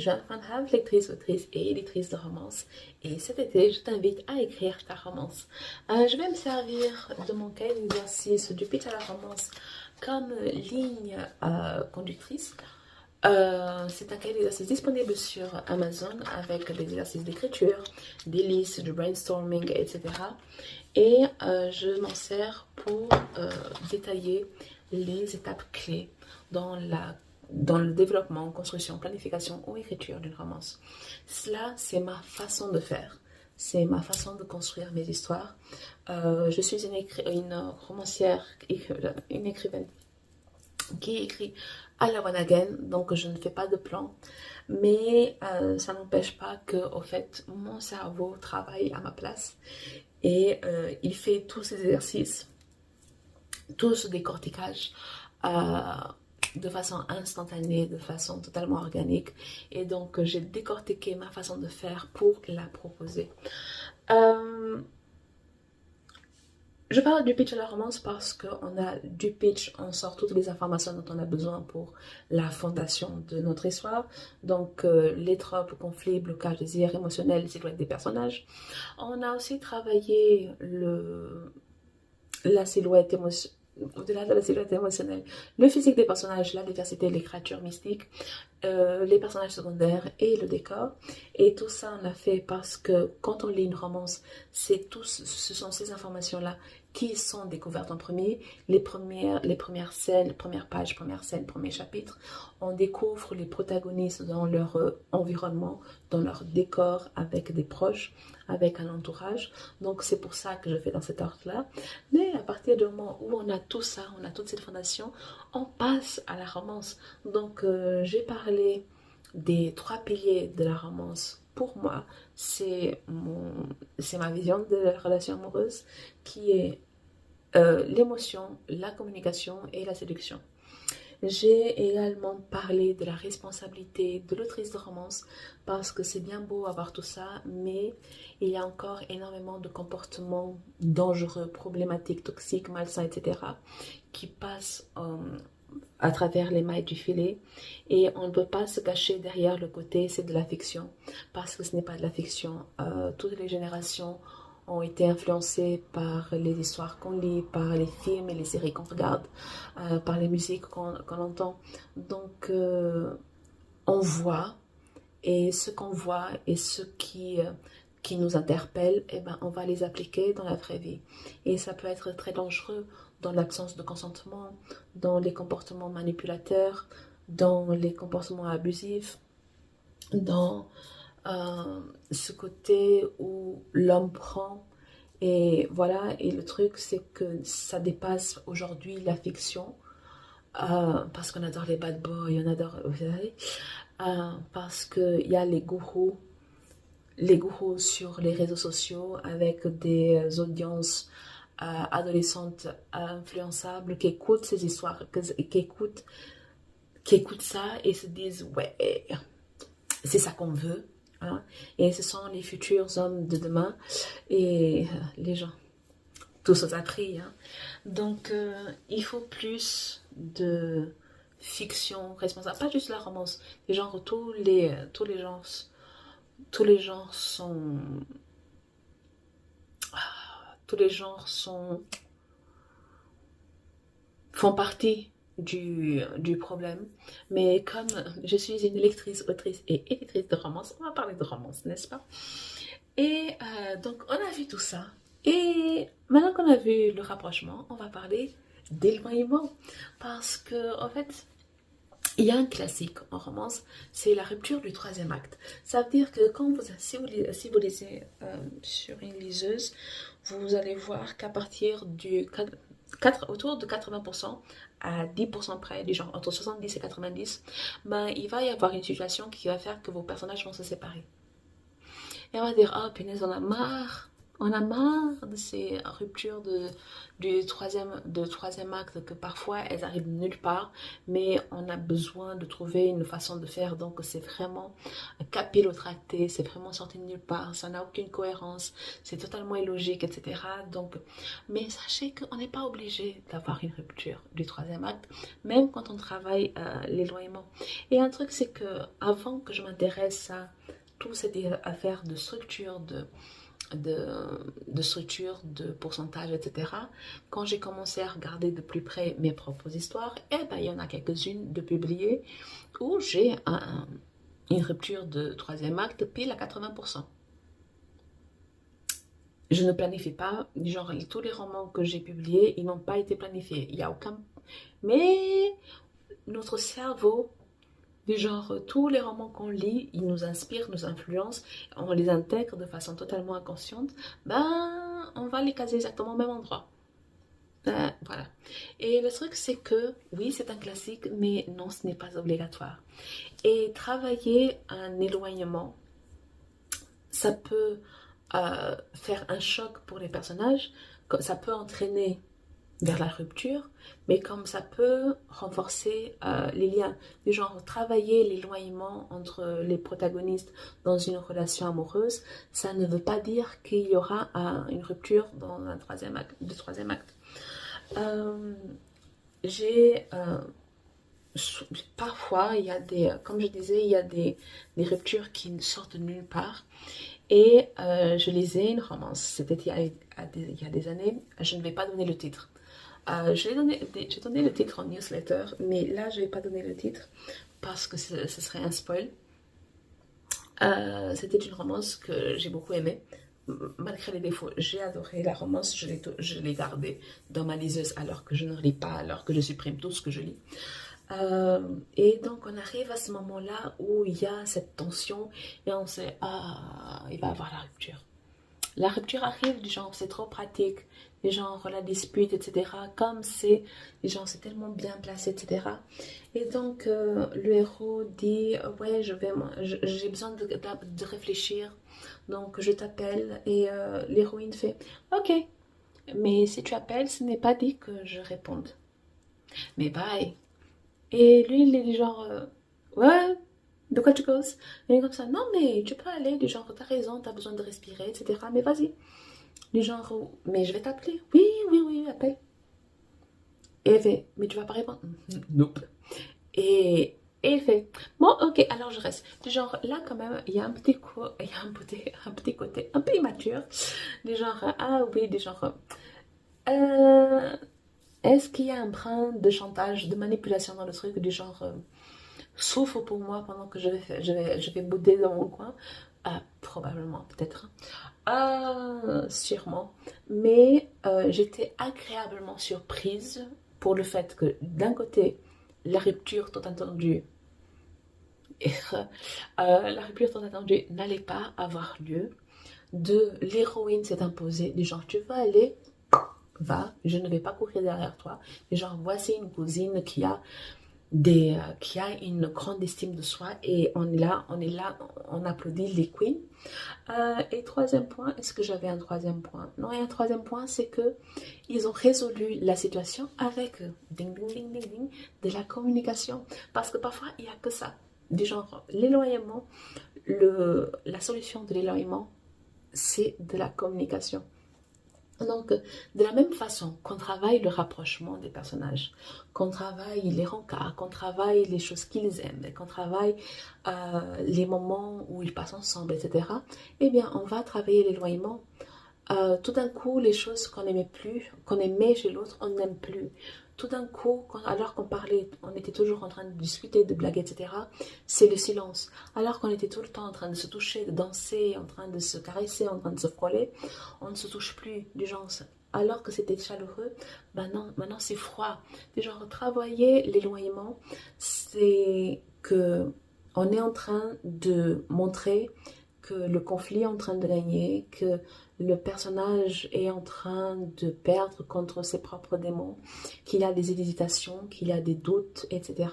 jeune fan lectrice, autrice et éditrice de romance. Et cet été, je t'invite à écrire ta romance. Je vais me servir de mon cahier d'exercice du pitch à la romance comme ligne conductrice. C'est un cahier d'exercice disponible sur Amazon avec des exercices d'écriture, des listes, du brainstorming, etc. Et je m'en sers pour détailler les étapes clés dans le développement, construction, planification ou écriture d'une romance. Cela, c'est ma façon de faire. C'est ma façon de construire mes histoires. Je suis une romancière, une écrivaine qui écrit à la one again, donc je ne fais pas de plan, mais ça n'empêche pas que, au fait, mon cerveau travaille à ma place et il fait tous ces exercices, tout ce décortiquage de façon instantanée, de façon totalement organique, et donc j'ai décortiqué ma façon de faire pour la proposer. Je parle du pitch à la romance parce qu'on a du pitch, on sort toutes les informations dont on a besoin pour la fondation de notre histoire. Donc, les tropes, conflits, blocages, désirs émotionnels, silhouettes des personnages. On a aussi travaillé la silhouette émotionnelle. Au-delà de la silhouette émotionnelle, le physique des personnages, la diversité, les créatures mystiques, les personnages secondaires et le décor. Et tout ça, on l'a fait parce que quand on lit une romance, ce sont ces informations-là qui sont découvertes en premier. Les premières scènes, première page, première scène, premier chapitre. On découvre les protagonistes dans leur environnement, dans leur décor, avec des proches, avec un entourage. Donc c'est pour ça que je fais dans cet ordre-là. Mais à partir du moment où on a tout ça, on a toute cette fondation, on passe à la romance. Donc j'ai parlé des 3 piliers de la romance. Pour moi, c'est ma vision de la relation amoureuse qui est l'émotion, la communication et la séduction. J'ai également parlé de la responsabilité de l'autrice de romance parce que c'est bien beau avoir tout ça, mais il y a encore énormément de comportements dangereux, problématiques, toxiques, malsains, etc. qui passent à travers les mailles du filet et on ne peut pas se cacher derrière le côté c'est de la fiction parce que ce n'est pas de la fiction. Toutes les générations ont été influencées par les histoires qu'on lit, par les films et les séries qu'on regarde, par les musiques qu'on entend. Donc on voit, et ce qu'on voit et ce qui nous interpelle, eh ben, on va les appliquer dans la vraie vie. Et ça peut être très dangereux dans l'absence de consentement, dans les comportements manipulateurs, dans les comportements abusifs, dans ce côté où l'homme prend. Et voilà, et le truc, c'est que ça dépasse aujourd'hui la fiction, parce qu'on adore les bad boys, on adore, vous savez, parce qu'il y a les gourous sur les réseaux sociaux avec des audiences adolescentes influençables qui écoutent ces histoires, qui écoutent ça et se disent ouais, c'est ça qu'on veut. Hein? Et ce sont les futurs hommes de demain et les gens, tous ont appris. Hein? Donc il faut plus de fiction responsable, pas juste la romance, les genres, tous les genres sont tous les genres sont font partie du problème. Mais comme je suis une lectrice, autrice et éditrice de romance, on va parler de romance, n'est-ce pas? Et donc on a vu tout ça. Et maintenant qu'on a vu le rapprochement, on va parler d'éloignement. Parce que en fait, il y a un classique en romance, c'est la rupture du troisième acte. Ça veut dire que si vous lisez sur une liseuse, vous allez voir qu'à partir autour de 80% à 10% près, du genre entre 70 et 90, ben, il va y avoir une situation qui va faire que vos personnages vont se séparer. Et on va dire, oh punaise, on a marre On a marre de ces ruptures du troisième acte que parfois elles arrivent de nulle part, mais on a besoin de trouver une façon de faire. Donc c'est vraiment capillotracté, c'est vraiment sorti de nulle part, ça n'a aucune cohérence, c'est totalement illogique, etc. Donc, mais sachez qu'on n'est pas obligé d'avoir une rupture du troisième acte, même quand on travaille l'éloignement. Et un truc, c'est que avant que je m'intéresse à toute cette affaire de structure, de structure, de pourcentage, etc. Quand j'ai commencé à regarder de plus près mes propres histoires, eh ben, il y en a quelques-unes de publiées où j'ai une rupture de troisième acte pile à 80%. Je ne planifie pas, genre tous les romans que j'ai publiés, ils n'ont pas été planifiés. Il n'y a aucun... Mais notre cerveau, du genre, tous les romans qu'on lit, ils nous inspirent, nous influencent, on les intègre de façon totalement inconsciente, ben, on va les caser exactement au même endroit. Voilà. Et le truc, c'est que, oui, c'est un classique, mais non, ce n'est pas obligatoire. Et travailler un éloignement, ça peut faire un choc pour les personnages, ça peut entraîner vers la rupture, mais comme ça peut renforcer les liens, du genre travailler l'éloignement entre les protagonistes dans une relation amoureuse, ça ne veut pas dire qu'il y aura une rupture dans un troisième acte, de troisième acte. J'ai parfois, il y a des, comme je disais, il y a des ruptures qui sortent de nulle part. Et je lisais une romance, c'était il y a des années, je ne vais pas donner le titre. J'ai donné le titre en newsletter, mais là je ne vais pas donner le titre parce que ce serait un spoil. C'était une romance que j'ai beaucoup aimée. Malgré les défauts, j'ai adoré la romance, je l'ai gardée dans ma liseuse alors que je ne lis pas, alors que je supprime tout ce que je lis. Et donc on arrive à ce moment-là où il y a cette tension et on sait, ah, il va y avoir la rupture. La rupture arrive, du genre c'est trop pratique, du genre la dispute, etc. Comme c'est, du genre c'est tellement bien placé, etc. Et donc le héros dit, ouais, j'ai besoin de réfléchir, donc je t'appelle. Et l'héroïne fait, ok, mais si tu appelles, ce n'est pas dit que je réponde. Mais bye. Et lui, il est du genre, ouais, de quoi tu causes? Et il est comme ça, non, mais tu peux aller, du genre, t'as raison, t'as besoin de respirer, etc. Mais vas-y. Du genre, mais je vais t'appeler. Oui, oui, oui, appelle. Et elle fait, mais tu vas pas répondre. Nope. Et il fait, bon, ok, alors je reste. Du genre, là, quand même, il y a il y a un petit côté un peu immature. Du genre, ah oui, du genre, euh, est-ce qu'il y a un brin de chantage, de manipulation dans le truc, du genre, souffre pour moi pendant que je vais bouder dans mon coin? Probablement, peut-être. Sûrement. Mais j'étais agréablement surprise pour le fait que, d'un côté, la rupture tant attendue, la rupture tant attendue n'allait pas avoir lieu. De l'héroïne s'est imposée, du genre, tu vas aller, va, je ne vais pas courir derrière toi. Du genre, voici une cousine qui a une grande estime de soi et on est là, on applaudit les queens. Et troisième point, est-ce que j'avais un troisième point? Non, et un troisième point, c'est que ils ont résolu la situation avec ding, ding, ding, ding, ding, de la communication. Parce que parfois, il n'y a que ça. Du genre, l'éloignement, la solution de l'éloignement, c'est de la communication. Donc, de la même façon qu'on travaille le rapprochement des personnages, qu'on travaille les rencarts, qu'on travaille les choses qu'ils aiment, qu'on travaille les moments où ils passent ensemble, etc., eh bien, on va travailler l'éloignement. Tout d'un coup, les choses qu'on aimait plus, qu'on aimait chez l'autre, on n'aime plus. Tout d'un coup, alors qu'on parlait, on était toujours en train de discuter, de blaguer, etc., c'est le silence. Alors qu'on était tout le temps en train de se toucher, de danser, en train de se caresser, en train de se frôler, on ne se touche plus, du genre, alors que c'était chaleureux, maintenant c'est froid. Du genre, travailler l'éloignement, c'est que on est en train de montrer que le conflit est en train de gagner, que le personnage est en train de perdre contre ses propres démons, qu'il a des hésitations, qu'il a des doutes, etc.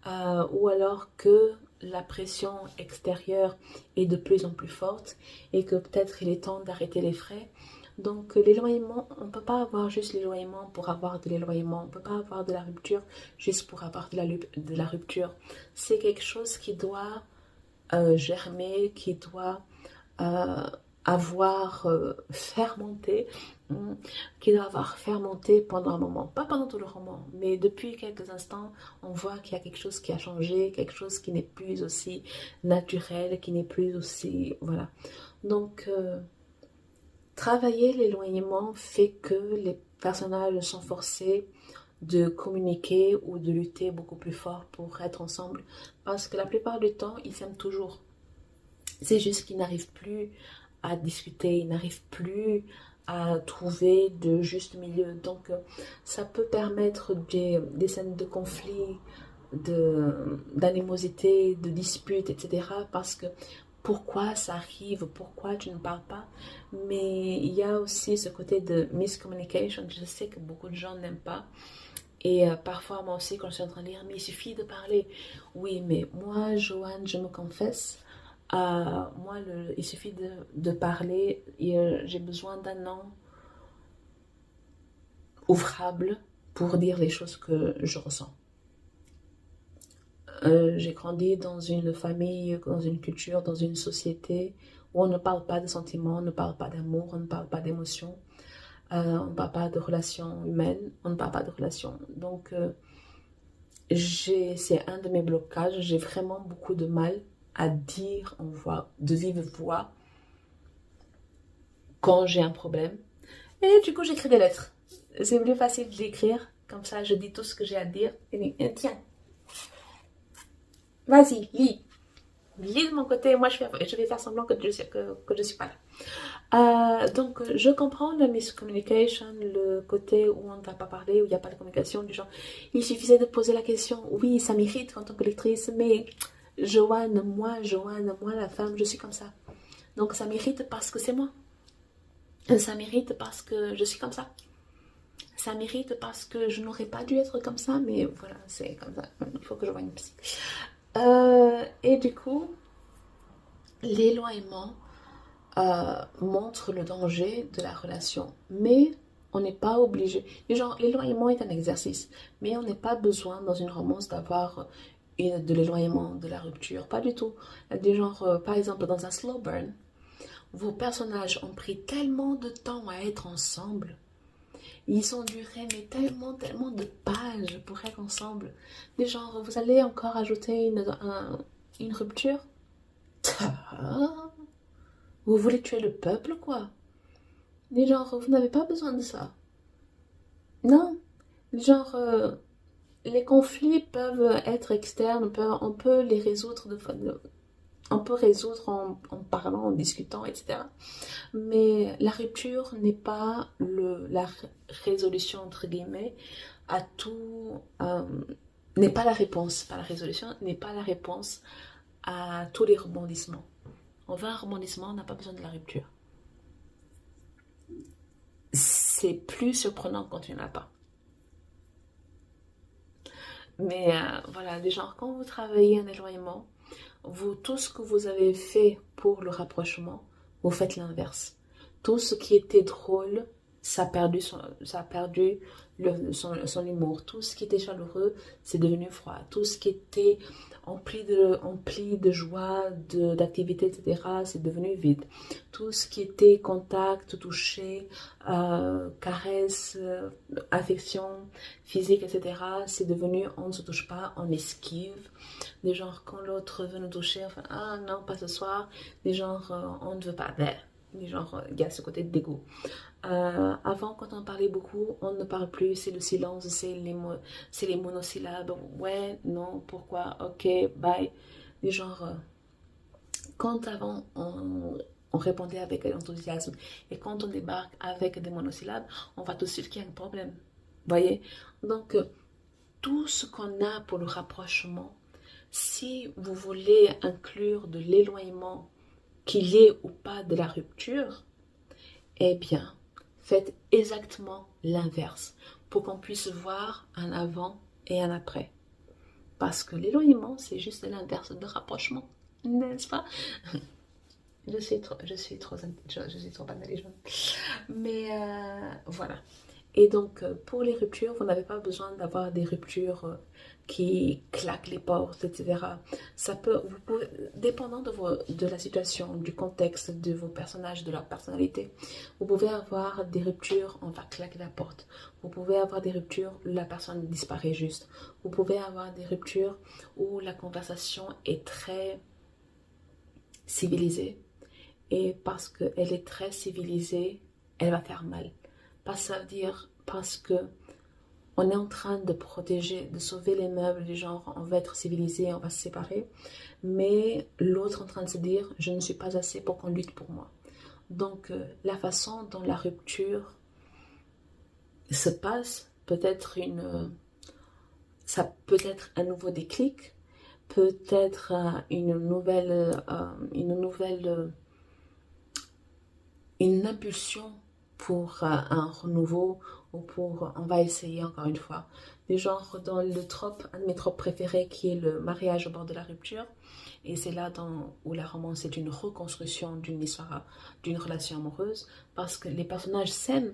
Ou alors que la pression extérieure est de plus en plus forte et que peut-être il est temps d'arrêter les frais. Donc l'éloignement, on ne peut pas avoir juste l'éloignement pour avoir de l'éloignement. On ne peut pas avoir de la rupture juste pour avoir de la rupture. C'est quelque chose qui doit germer, qui doit euh, avoir fermenté, qui doit avoir fermenté pendant un moment. Pas pendant tout le roman, mais depuis quelques instants, on voit qu'il y a quelque chose qui a changé, quelque chose qui n'est plus aussi naturel, qui n'est plus aussi... Voilà. Donc, travailler l'éloignement fait que les personnages sont forcés de communiquer ou de lutter beaucoup plus fort pour être ensemble. Parce que la plupart du temps, ils s'aiment toujours. C'est juste qu'ils n'arrivent plus à discuter, ils n'arrivent plus à trouver de juste milieu. Donc, ça peut permettre des scènes de conflit, d'animosité, de disputes, etc. Parce que pourquoi ça arrive, pourquoi tu ne parles pas. Mais il y a aussi ce côté de miscommunication que je sais que beaucoup de gens n'aiment pas. Et parfois, moi aussi, quand je suis en train de lire, mais il suffit de parler. Oui, mais moi, Joanne, je me confesse, moi, il suffit de parler. J'ai besoin d'un an ouvrable pour dire les choses que je ressens. J'ai grandi dans une famille, dans une culture, dans une société où on ne parle pas de sentiments, on ne parle pas d'amour, on ne parle pas d'émotions, on ne parle pas de relations humaines, on ne parle pas de relations. Donc, c'est un de mes blocages. J'ai vraiment beaucoup de mal à dire en voix, de vive voix, quand j'ai un problème. Et du coup, j'écris des lettres. C'est plus facile de l'écrire. Comme ça, je dis tout ce que j'ai à dire. Et tiens, vas-y, lis. Lis de mon côté. Moi, je vais faire semblant que je suis pas là. Donc, je comprends la miscommunication, le côté où on ne va pas parler, où il n'y a pas de communication, du genre, il suffisait de poser la question. Oui, ça m'irrite en tant que lectrice, mais Joanne, moi, la femme, je suis comme ça. Donc, ça m'irrite parce que c'est moi. Ça m'irrite parce que je suis comme ça. Ça m'irrite parce que je n'aurais pas dû être comme ça, mais voilà, c'est comme ça. Il faut que je voie une psy. Et du coup, l'éloignement montre le danger de la relation. Mais on n'est pas obligé. Genre, l'éloignement est un exercice, mais on n'est pas besoin dans une romance d'avoir de l'éloignement, de la rupture. Pas du tout. Des genres, par exemple, dans un slow burn, vos personnages ont pris tellement de temps à être ensemble. Ils ont duré mais tellement de pages pour être ensemble. Des genres, vous allez encore ajouter une rupture? Vous voulez tuer le peuple, quoi? Des genres, vous n'avez pas besoin de ça. Non. Genre, les conflits peuvent être externes, on peut les résoudre on peut résoudre en parlant, en discutant, etc. Mais la rupture n'est pas la résolution, entre guillemets, à tout... n'est pas la réponse. Pas la résolution, n'est pas la réponse à tous les rebondissements. On veut un rebondissement, on n'a pas besoin de la rupture. C'est plus surprenant quand tu n'en as pas. Mais voilà, des genres, quand vous travaillez un éloignement, tout ce que vous avez fait pour le rapprochement, vous faites l'inverse. Tout ce qui était drôle, ça a perdu son humour. Tout ce qui était chaleureux, c'est devenu froid. Tout ce qui était empli de joie, d'activité, etc., c'est devenu vide. Tout ce qui était contact, toucher, caresse, affection physique, etc., c'est devenu on ne se touche pas, on esquive. Des genres, quand l'autre veut nous toucher, enfin, ah non, pas ce soir. Des genres, on ne veut pas d'air. Des genres, il y a ce côté de dégoût. Avant, quand on parlait beaucoup, on ne parle plus, c'est le silence, c'est les monosyllabes. Ouais, non, pourquoi, ok, bye. Des genres, quand avant on répondait avec enthousiasme et quand on débarque avec des monosyllabes, on voit tout de suite qu'il y a un problème. Voyez? Donc, tout ce qu'on a pour le rapprochement, si vous voulez inclure de l'éloignement, qu'il y ait ou pas de la rupture, eh bien, faites exactement l'inverse pour qu'on puisse voir un avant et un après. Parce que l'éloignement, c'est juste l'inverse de rapprochement, n'est-ce pas? Je suis trop intelligente. Mais voilà. Et donc, pour les ruptures, vous n'avez pas besoin d'avoir des ruptures qui claquent les portes, etc. Ça peut, vous pouvez, dépendant de la situation, du contexte, de vos personnages, de leur personnalité, vous pouvez avoir des ruptures, on va claquer la porte. Vous pouvez avoir des ruptures où la personne disparaît juste. Vous pouvez avoir des ruptures où la conversation est très civilisée. Et parce qu'elle est très civilisée, elle va faire mal. Pas ça veut dire parce que on est en train de protéger, de sauver les meubles, les gens, on va être civilisé, on va se séparer, mais l'autre en train de se dire, je ne suis pas assez pour qu'on lutte pour moi. Donc, la façon dont la rupture se passe, ça peut être un nouveau déclic, peut-être une impulsion pour un renouveau ou pour on va essayer encore une fois. Du genre dans le trope, un de mes tropes préférés qui est le mariage au bord de la rupture. Et c'est là où la romance est une reconstruction d'une histoire, d'une relation amoureuse parce que les personnages s'aiment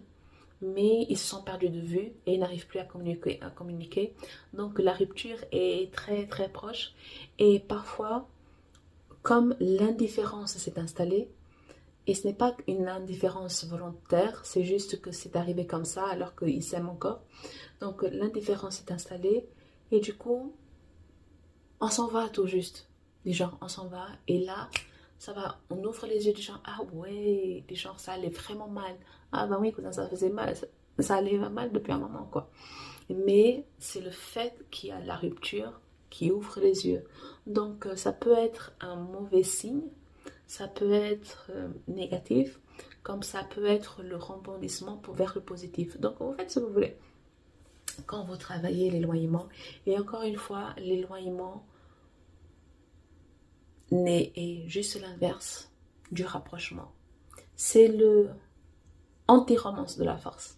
mais ils se sont perdus de vue et ils n'arrivent plus à communiquer. Donc la rupture est très très proche et parfois comme l'indifférence s'est installée, et ce n'est pas une indifférence volontaire, c'est juste que c'est arrivé comme ça alors qu'ils s'aiment encore. Donc l'indifférence est installée et du coup, on s'en va tout juste. Les gens, on s'en va et là, ça va, on ouvre les yeux des gens, ah ouais, des gens, ça allait vraiment mal. Ah bah oui, cousin, ça faisait mal, ça allait mal depuis un moment, quoi. Mais c'est le fait qu'il y a la rupture qui ouvre les yeux. Donc ça peut être un mauvais signe, ça peut être négatif, comme ça peut être le rebondissement vers le positif. Donc vous faites ce que vous voulez. Quand vous travaillez l'éloignement, et encore une fois, l'éloignement est juste l'inverse du rapprochement. C'est le anti-romance de la force.